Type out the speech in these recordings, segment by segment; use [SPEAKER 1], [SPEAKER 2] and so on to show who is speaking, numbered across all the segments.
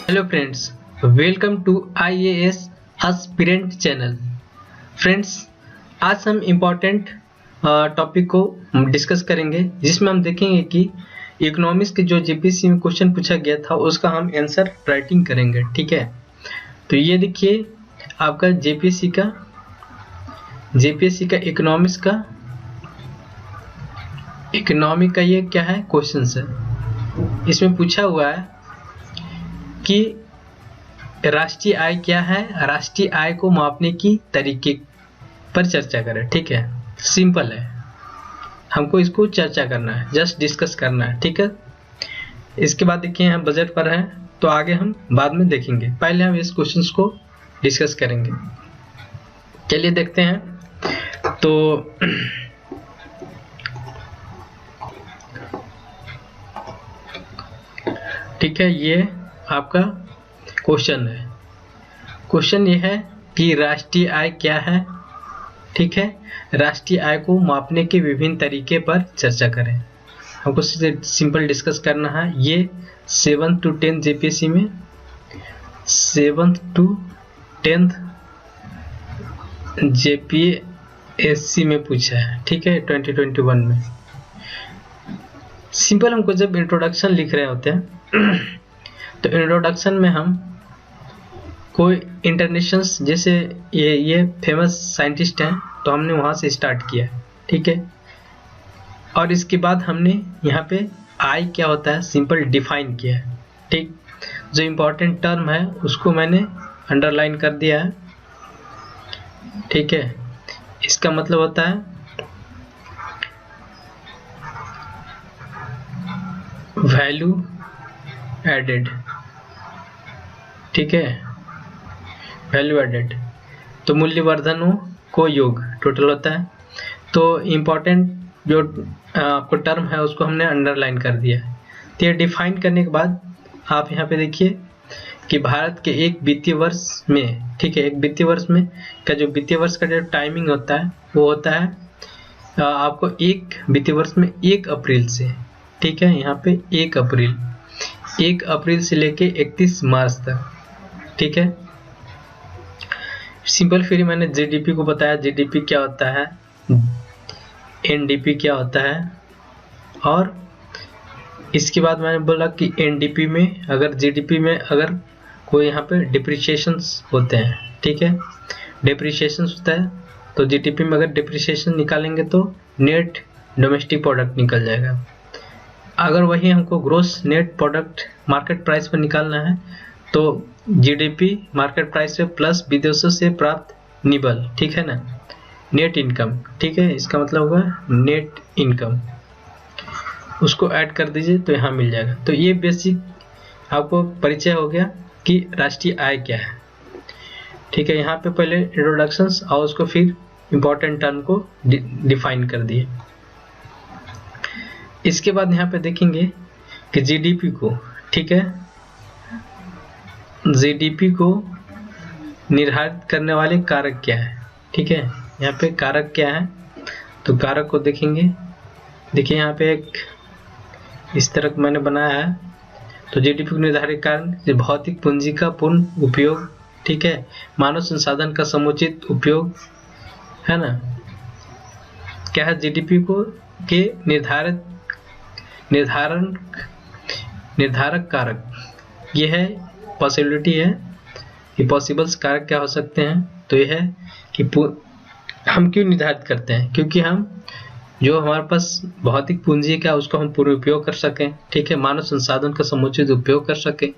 [SPEAKER 1] Hello friends, welcome to IAS aspirant channel. Friends, आज हम important topic को discuss करेंगे, जिसमें हम देखेंगे कि इकोनॉमिक्स के जो जेपीएससी में क्वेश्चन पूछा गया था उसका हम आंसर राइटिंग करेंगे। ठीक है, तो ये देखिए आपका जेपीएससी का इकोनॉमिक का ये क्या है क्वेश्चन है। इसमें पूछा हुआ है कि राष्ट्रीय आय क्या है, राष्ट्रीय आय को मापने की तरीके पर चर्चा करें। ठीक है, सिंपल है, हमको इसको चर्चा करना है, जस्ट डिस्कस करना है। ठीक है, इसके बाद देखिए हम बजट पर हैं, तो आगे हम बाद में देखेंगे, पहले हम इस क्वेश्चन को डिस्कस करेंगे। चलिए देखते हैं। तो ठीक है, ये आपका क्वेश्चन है। क्वेश्चन ये है कि राष्ट्रीय आय क्या है। ठीक है, राष्ट्रीय आय को मापने के विभिन्न तरीके पर चर्चा करें। हमको सिंपल डिस्कस करना है। ये 7th to 10th जेपीएससी में 7th to 10th जेपीएससी में पूछा है। ठीक है, 2021 में। सिंपल हमको जब इंट्रोडक्शन लिख रहे होते हैं तो इंट्रोडक्शन में हम कोई इंटरनेशनल, जैसे ये फेमस साइंटिस्ट हैं, तो हमने वहाँ से स्टार्ट किया। ठीक है, और इसके बाद हमने यहाँ पे आई क्या होता है सिंपल डिफाइन किया है। ठीक, जो इम्पोर्टेंट टर्म है उसको मैंने अंडरलाइन कर दिया है। ठीक है, इसका मतलब होता है वैल्यू एडेड। ठीक है, वैल्यू एडेड तो मूल्यवर्धनों को योग टोटल होता है। तो इम्पोर्टेंट जो आपको टर्म है उसको हमने अंडरलाइन कर दिया है। तो ये डिफाइन करने के बाद आप यहाँ पे देखिए कि भारत के एक वित्तीय वर्ष में, ठीक है, एक वित्तीय वर्ष में का जो वित्तीय वर्ष का जो टाइमिंग होता है वो होता है आपको एक वित्तीय वर्ष में 1 अप्रैल से, ठीक है, यहाँ पे 1 अप्रैल से लेके 31 मार्च तक। ठीक है, सिंपल फिर मैंने जीडीपी को बताया, जीडीपी क्या होता है, एनडीपी क्या होता है, और इसके बाद मैंने बोला कि एनडीपी में अगर जीडीपी में अगर कोई यहाँ पे डिप्रिसिएशंस होते हैं, ठीक है, डिप्रिसिएशंस होता है, तो जीडीपी में अगर डिप्रिसिएशन निकालेंगे तो नेट डोमेस्टिक प्रोडक्ट निकल जाएगा। अगर वही हमको gross net product market price पर निकालना है तो जीडीपी मार्केट प्राइस पे प्लस विदेशों से प्राप्त निबल, ठीक है ना, नेट इनकम। ठीक है, इसका मतलब होगा नेट इनकम, उसको ऐड कर दीजिए तो यहाँ मिल जाएगा। तो ये बेसिक आपको परिचय हो गया कि राष्ट्रीय आय क्या है। ठीक है, यहाँ पे पहले इंट्रोडक्शंस और उसको फिर इम्पोर्टेंट टर्म को डिफाइन कर दिए। इसके बाद यहाँ पे देखेंगे कि जीडीपी को, ठीक है, जीडीपी को निर्धारित करने वाले कारक क्या है। ठीक है, यहाँ पे कारक क्या है, तो कारक को देखेंगे। देखिए यहाँ पे एक इस तरह मैंने बनाया है। तो जीडीपी को निर्धारित कारक भौतिक पूंजी का पूर्ण उपयोग, ठीक है, मानव संसाधन का समुचित उपयोग, है ना, क्या है जीडीपी को के निर्धारक कारक, ये है पॉसिबिलिटी है कि पॉसिबल्स कारक क्या हो सकते हैं। तो यह है कि हम क्यों निर्धारित करते हैं, क्योंकि हम जो हमारे पास भौतिक पूंजी का उसको हम पूर्ण उपयोग कर सकें। ठीक है, मानव संसाधन का समुचित उपयोग कर सकें।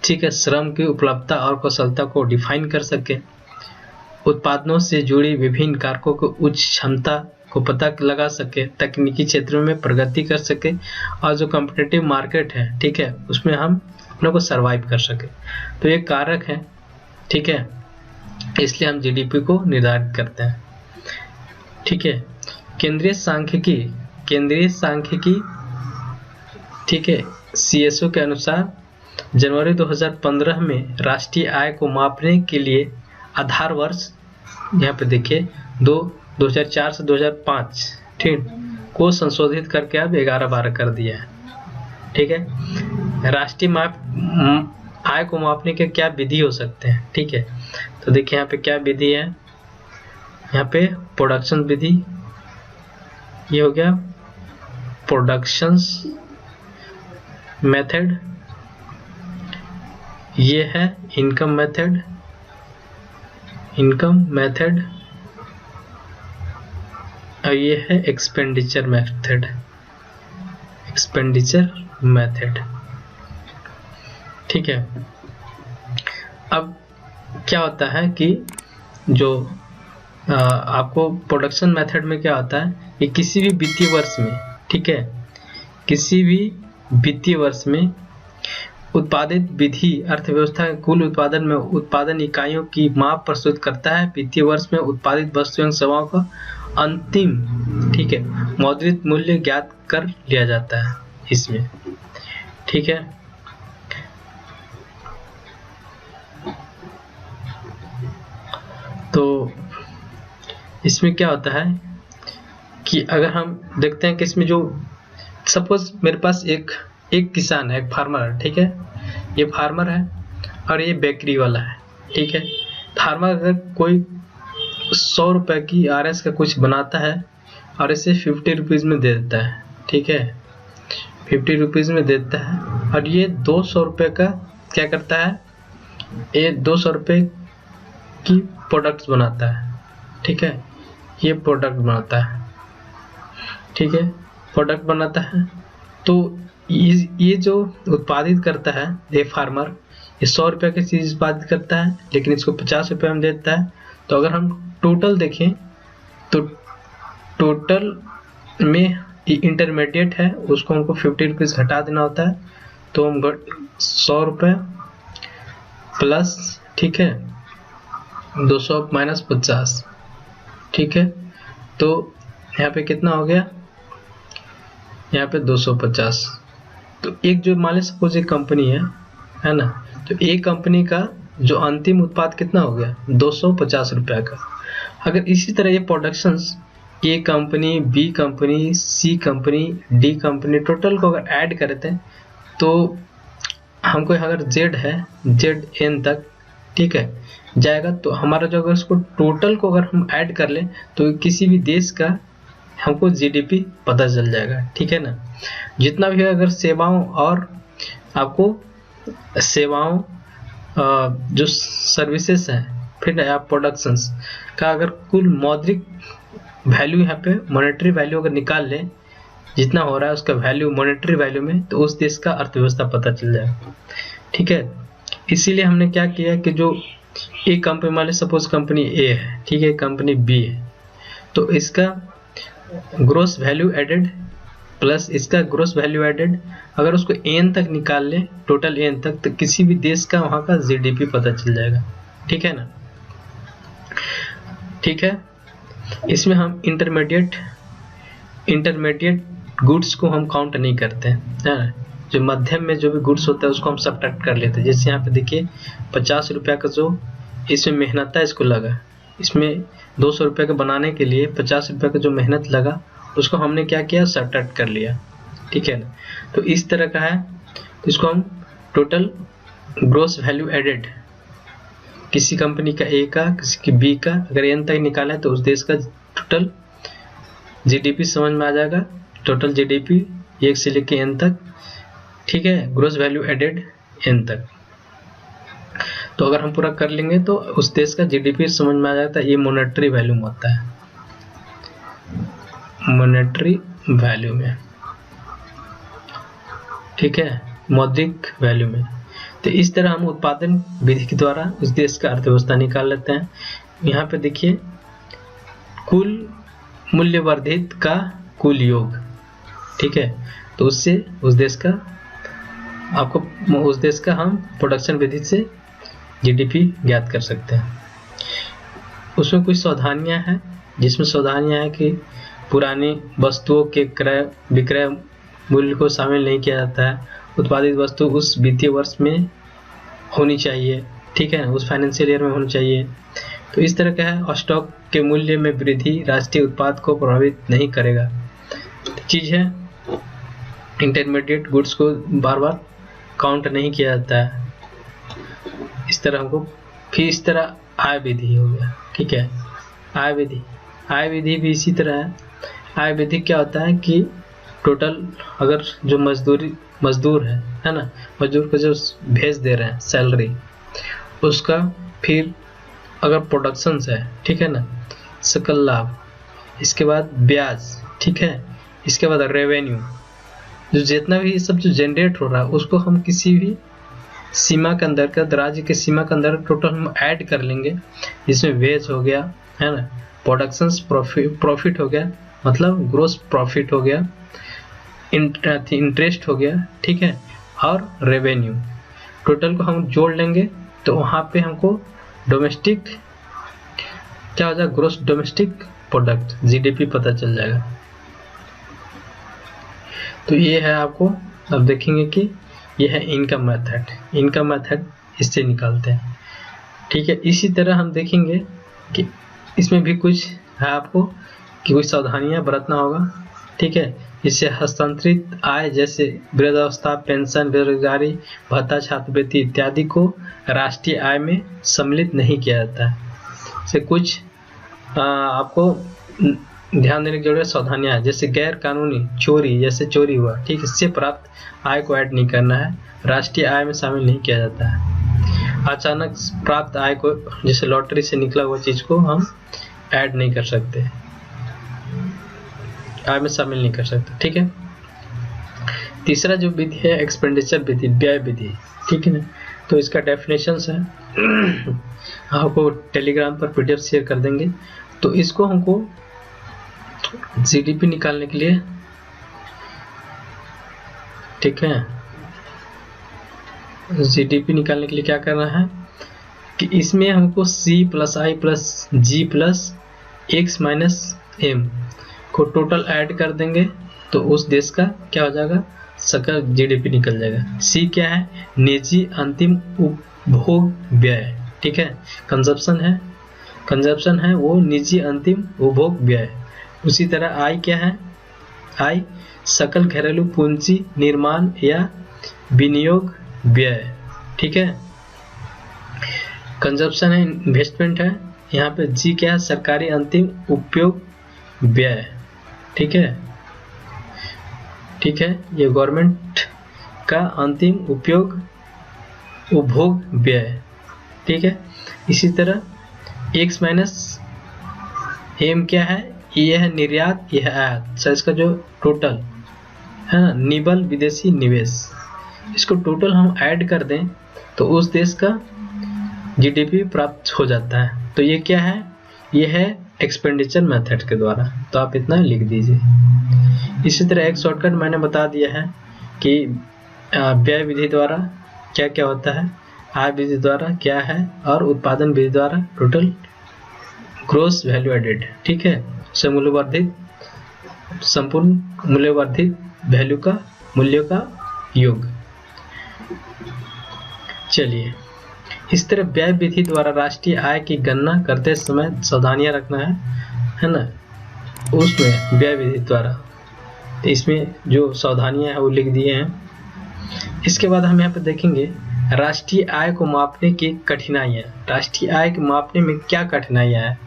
[SPEAKER 1] ठीक है, श्रम की उपलब्धता और कुशलता को डिफाइन कर सकें, उत्पादनों से जुड़ी विभिन्न कारकों को उच्च क्षमता को पता लगा सके, तकनीकी क्षेत्रों में प्रगति कर सके, और जो कॉम्पिटिटिव मार्केट है, ठीक है, उसमें हम लोग को सरवाइव कर सके। तो ये कारक है। ठीक है, इसलिए हम जीडीपी को निर्धारित करते हैं। ठीक है, केंद्रीय सांख्यिकी, ठीक है, सीएसओ के अनुसार जनवरी 2015 में राष्ट्रीय आय को मापने के लिए आधार वर्ष, यहाँ पे देखिए 2004 से 2005, ठीक, को संशोधित करके अब 11-12 कर दिया है। ठीक है, राष्ट्रीय आय को मापने के क्या विधि हो सकते हैं, ठीक है। तो देखिए यहाँ पे क्या विधि है, यहाँ पे प्रोडक्शन विधि, ये हो गया प्रोडक्शंस मेथड, ये है इनकम मेथड, और ये है एक्सपेंडिचर मेथड, ठीक है। अब क्या होता है कि जो आपको प्रोडक्शन मेथड में क्या होता है, ये किसी भी वित्तीय वर्ष में, ठीक है, किसी भी वित्तीय वर्ष में उत्पादित विधि अर्थव्यवस्था के कुल उत्पादन में उत्पादन इकाइयों की माप प्रस्तुत करता है। वित्तीय वर्ष में उत्पादित वस्तुओं एवं सेवाओं का अंतिम, ठीक है, मौद्रिक मूल्य ज्ञात कर लिया जाता है इसमें, ठीक है। तो इसमें क्या होता है कि अगर हम देखते हैं कि इसमें जो सपोज मेरे पास एक किसान है, एक फार्मर है, ठीक है, ये फार्मर है और ये बेकरी वाला है, ठीक है। फार्मर अगर कोई 100 रुपए की RS का कुछ बनाता है और इसे 50 रुपीज में दे देता है, ठीक है, 50 रुपीज में देता है, और ये 200 रुपए का क्या करता है, ये 200 रुपए की प्रोडक्ट्स बनाता है, ठीक है, ये प्रोडक्ट बनाता है, ठीक है, प्रोडक्ट बनाता है। तो ये जो उत्पादित करता है ये फार्मर, ये 100 रुपए की चीज उत्पादित करता है, लेकिन इसको 50 रुपए में देता है। तो अगर हम टोटल देखें तो टोटल में इंटरमीडिएट है, उसको हमको 50 रुपीज घटा देना होता है। तो हम 100 रुपए प्लस, ठीक है, 200 माइनस 50, ठीक है। तो यहाँ पे कितना हो गया, यहाँ पे 250। तो एक जो मान लीजिए सपोज एक कंपनी है ना, तो एक कंपनी का जो अंतिम उत्पाद कितना हो गया, 250 रुपया का। अगर इसी तरह ये प्रोडक्शंस ए कंपनी, बी कंपनी, सी कंपनी, डी कंपनी टोटल को अगर ऐड करते हैं तो हमको अगर जेड है, जेड एन तक, ठीक है, जाएगा। तो हमारा जो अगर उसको टोटल को अगर हम ऐड कर लें तो किसी भी देश का हमको जीडीपी पता चल जाएगा, ठीक है ना। जितना भी है, अगर सेवाओं और आपको सेवाओं जो सर्विसेज हैं, फिर आप प्रोडक्शंस का अगर कुल मौद्रिक वैल्यू, यहाँ पे मॉनेटरी वैल्यू अगर निकाल लें, जितना हो रहा है उसका वैल्यू मॉनेटरी वैल्यू में, तो उस देश का अर्थव्यवस्था पता चल जाएगा, ठीक है। इसीलिए हमने क्या किया कि जो एक कंपनी, मान लीजिए सपोज कंपनी ए है, ठीक है, कंपनी बी है, तो इसका ग्रोस वैल्यू एडेड प्लस इसका ग्रोस वैल्यू एडेड, अगर उसको एन तक निकाल ले, टोटल एन तक, तो किसी भी देश का वहां का जीडीपी पता चल जाएगा, ठीक है ना, ठीक है। इसमें हम इंटरमीडिएट गुड्स को हम काउंट नहीं करते हैं, जो मध्यम में जो भी गुड्स होता है उसको हम सब्ट्रैक्ट कर लेते हैं। जैसे यहाँ पे देखिए 50 रुपया का जो इसमें मेहनत है, इसको लगा, इसमें 200 रुपये का बनाने के लिए 50 रुपये का जो मेहनत लगा उसको हमने क्या किया, सब्ट्रैक्ट कर लिया, ठीक है ना। तो इस तरह का है, तो इसको हम टोटल ग्रोस वैल्यू एडेड, किसी कंपनी का ए का, किसी की बी का, अगर एन तक निकाला है तो उस देश का टोटल जीडीपी समझ में आ जाएगा, टोटल जीडीपी 1 से लेके एन तक, ठीक है, ग्रोस वैल्यू एडेड एन तक। तो अगर हम पूरा कर लेंगे तो उस देश का जीडीपी समझ में आ जाता है। ये मॉनेटरी वैल्यू में होता है, मॉनेटरी वैल्यू में, ठीक है, मौद्रिक वैल्यू में। तो इस तरह हम उत्पादन विधि के द्वारा उस देश का अर्थव्यवस्था निकाल लेते हैं। यहाँ पे देखिए कुल मूल्य वर्धित का कुल योग, ठीक है, तो उससे उस देश का आपको उस देश का हम प्रोडक्शन विधि से जीडीपी ज्ञात कर सकते हैं। उसमें कुछ सावधानियां हैं, जिसमें सावधानियां हैं कि पुरानी वस्तुओं के क्रय विक्रय मूल्य को शामिल नहीं किया जाता है। उत्पादित वस्तु उस वित्तीय वर्ष में होनी चाहिए, ठीक है, उस फाइनेंशियल ईयर में होनी चाहिए। तो इस तरह का है। स्टॉक के मूल्य में वृद्धि राष्ट्रीय उत्पाद को प्रभावित नहीं करेगा। चीज है, इंटरमीडिएट गुड्स को बार बार काउंट नहीं किया जाता है, इस तरह हमको, फिर इस तरह आय विधि हो गया, ठीक है। आय विधि भी इसी तरह है। आय विधि क्या होता है कि टोटल अगर जो मजदूर है ना, मजदूर को जो भेज दे रहे हैं सैलरी, उसका फिर अगर प्रोडक्शन है, ठीक है ना, सकल लाभ, इसके बाद ब्याज, ठीक है, इसके बाद रेवेन्यू, जो जितना भी सब जो जनरेट हो रहा है उसको हम किसी भी सीमा के अंदर का, राज्य के सीमा के अंदर टोटल हम ऐड कर लेंगे। इसमें वेज हो गया, है ना, प्रोडक्शन प्रॉफिट हो गया, मतलब ग्रोस प्रॉफिट हो गया, इंटरेस्ट हो गया, ठीक है, और रेवेन्यू, टोटल को हम जोड़ लेंगे तो वहाँ पे हमको डोमेस्टिक क्या हो जाएगा, ग्रोस डोमेस्टिक प्रोडक्ट, जीडीपी पता चल जाएगा। तो ये है, आपको अब देखेंगे कि ये है इनकम मेथड, इससे निकालते हैं, ठीक है। इसी तरह हम देखेंगे कि इसमें भी कुछ है आपको कि कुछ सावधानियां बरतना होगा, ठीक है। इससे हस्तांतरित आय जैसे वृद्धावस्था पेंशन, बेरोजगारी भत्ता, छात्रवृत्ति इत्यादि को राष्ट्रीय आय में सम्मिलित नहीं किया जाता है। से कुछ आपको ध्यान देने की जरूरत है, सावधानियां है, जैसे गैर कानूनी चोरी, जैसे चोरी हुआ, ठीक, इससे प्राप्त आय को ऐड नहीं करना है, राष्ट्रीय आय में शामिल नहीं किया जाता है। अचानक प्राप्त आय को, जैसे लॉटरी से निकला हुआ चीज को हम ऐड नहीं कर सकते, आय में शामिल नहीं कर सकते, ठीक है। तीसरा जो विधि है एक्सपेंडिचर विधि, व्यय विधि, ठीक है ना। तो इसका डेफिनेशन है आपको टेलीग्राम पर पीडीएफ शेयर कर देंगे। तो इसको हमको जीडीपी निकालने के लिए, ठीक है, जीडीपी निकालने के लिए क्या करना है कि इसमें हमको C + I + G + X - M को टोटल ऐड कर देंगे तो उस देश का क्या हो जाएगा, सकल जीडीपी निकल जाएगा। C क्या है, निजी अंतिम उपभोग व्यय, ठीक है, कंजप्शन है वो निजी अंतिम उपभोग व्यय। उसी तरह I क्या है, I सकल घरेलू पूंजी निर्माण या विनियोग व्यय, ठीक है। कंजप्शन है, इन्वेस्टमेंट है, यहाँ पे G क्या है, सरकारी अंतिम उपयोग व्यय, ठीक है, ये गवर्नमेंट का अंतिम उपभोग व्यय, ठीक है। इसी तरह X - M क्या है, ये है निर्यात, ये है आयात, सर इसका जो टोटल है ना, निबल विदेशी निवेश, इसको टोटल हम ऐड कर दें तो उस देश का जीडीपी प्राप्त हो जाता है। तो ये क्या है, ये है एक्सपेंडिचर मेथड के द्वारा, तो आप इतना लिख दीजिए। इसी तरह एक शॉर्टकट मैंने बता दिया है कि व्यय विधि द्वारा क्या क्या होता है, आय विधि द्वारा क्या है, और उत्पादन विधि द्वारा टोटल ग्रोस वैल्यू एडेड, ठीक है, संपूर्ण मूल्यवर्धित वैल्यू का, मूल्यों का योग। चलिए, इस तरह व्यय विधि द्वारा राष्ट्रीय आय की गणना करते समय सावधानियां रखना है ना, उसमें व्यय विधि द्वारा, तो इसमें जो सावधानियां हैं वो लिख दिए हैं। इसके बाद हम यहाँ पे देखेंगे राष्ट्रीय आय को मापने की कठिनाइयाँ। राष्ट्रीय आय को मापने में क्या कठिनाइयाँ हैं,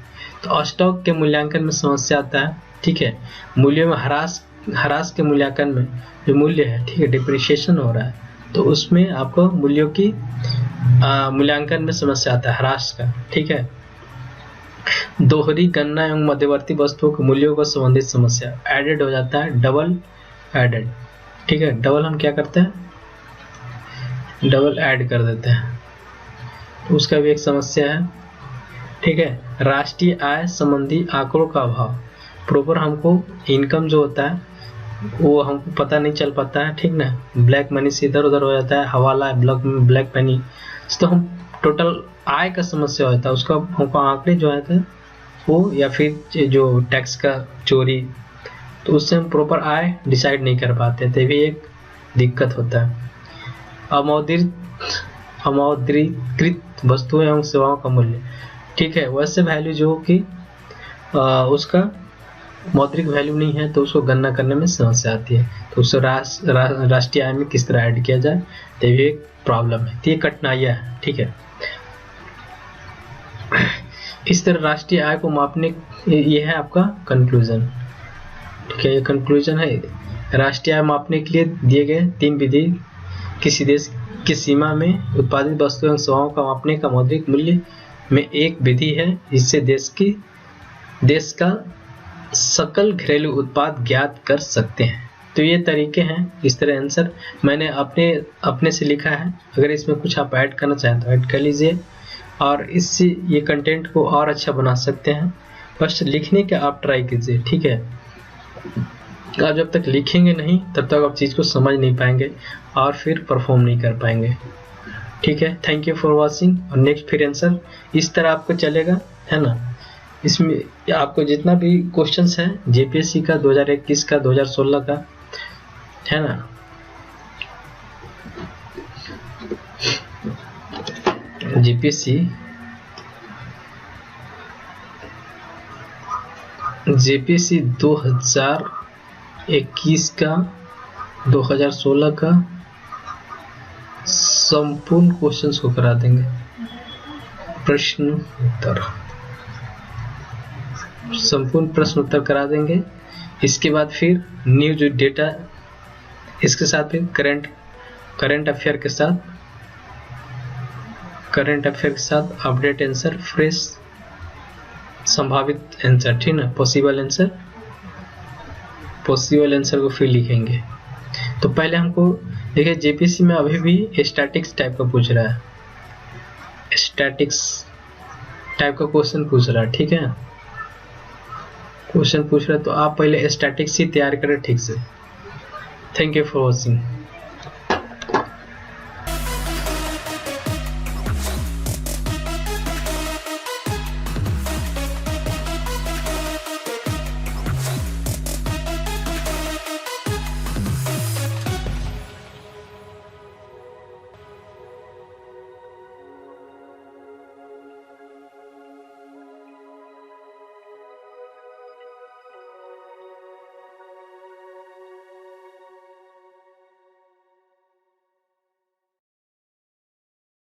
[SPEAKER 1] तो स्टॉक के मूल्यांकन में समस्या आता है, ठीक है, मूल्यों में ह्रास के मूल्यांकन में जो मूल्य है, ठीक है, डिप्रिसिएशन हो रहा है, तो उसमें आपको मूल्यों की मूल्यांकन में समस्या आता है, ह्रास का, ठीक है। दोहरी गणना एवं मध्यवर्ती वस्तुओं के मूल्यों को संबंधित समस्या, एडेड हो जाता है, डबल एडेड, ठीक है, डबल हम क्या करते हैं, डबल ऐड कर देते हैं, तो उसका भी एक समस्या है, ठीक है। राष्ट्रीय आय संबंधी आंकड़ों का अभाव, प्रॉपर हमको इनकम जो होता है वो हमको पता नहीं चल पाता है, ठीक ना, ब्लैक मनी से इधर उधर हो जाता है, हवाला ब्लैक मनी, तो हम टोटल आय का समस्या होता है, उसका हमको आंकड़े जो आते हैं वो, या फिर जो टैक्स का चोरी, तो उससे हम प्रॉपर आय डिसाइड नहीं कर पाते, तो भी एक दिक्कत होता है। अमौद्रीकृत वस्तुएं एवं सेवाओं का मूल्य, ठीक है, वैसे वैल्यू जो कि उसका मौद्रिक वैल्यू नहीं है तो उसको गणना करने में समस्या आती है, तो उसको राष्ट्रीय आय में किस तरह ऐड किया जाए, तो ये एक प्रॉब्लम है, तो ये कठिनाइयाँ है। ठीक है, इस तरह राष्ट्रीय आय को मापने, ये है आपका कंक्लूजन। ठीक है, ये कंक्लूजन है। राष्ट्रीय आय मापने के लिए दिए गए 3 विधि किसी देश की सीमा में उत्पादित वस्तुओं एवं सेवाओं का मापने का मौद्रिक मूल्य में एक विधि है, जिससे देश का सकल घरेलू उत्पाद ज्ञात कर सकते हैं। तो ये तरीके हैं। इस तरह आंसर मैंने अपने से लिखा है, अगर इसमें कुछ आप ऐड करना चाहें तो ऐड कर लीजिए, और इससे ये कंटेंट को और अच्छा बना सकते हैं। बस लिखने का आप ट्राई कीजिए। ठीक है, आप जब तक लिखेंगे नहीं तब तक आप चीज़ को समझ नहीं पाएंगे और फिर परफॉर्म नहीं कर पाएंगे। ठीक है, थैंक यू फॉर वॉचिंग। और नेक्स्ट फिर आंसर इस तरह आपको चलेगा, है ना। इसमें आपको जितना भी क्वेश्चंस है जेपीएससी का 2021 का 2016 का, है ना, जेपीएससी 2021 का 2016 का संपूर्ण क्वेश्चंस को करा देंगे, प्रश्न उत्तर, संपूर्ण प्रश्न उत्तर करा देंगे। इसके बाद फिर न्यू जो डेटा, इसके साथ फिर करंट अफेयर के साथ अपडेट आंसर, फ्रेश संभावित आंसर, ठीक ना, पॉसिबल आंसर को फिर लिखेंगे। तो पहले हमको देखिए, जेपीएससी में अभी भी स्टैटिक्स टाइप का पूछ रहा है, स्टैटिक्स टाइप का क्वेश्चन पूछ रहा है। ठीक है, क्वेश्चन पूछ रहा है तो आप पहले स्टैटिक्स ही तैयार करें ठीक से। Thank you for watching.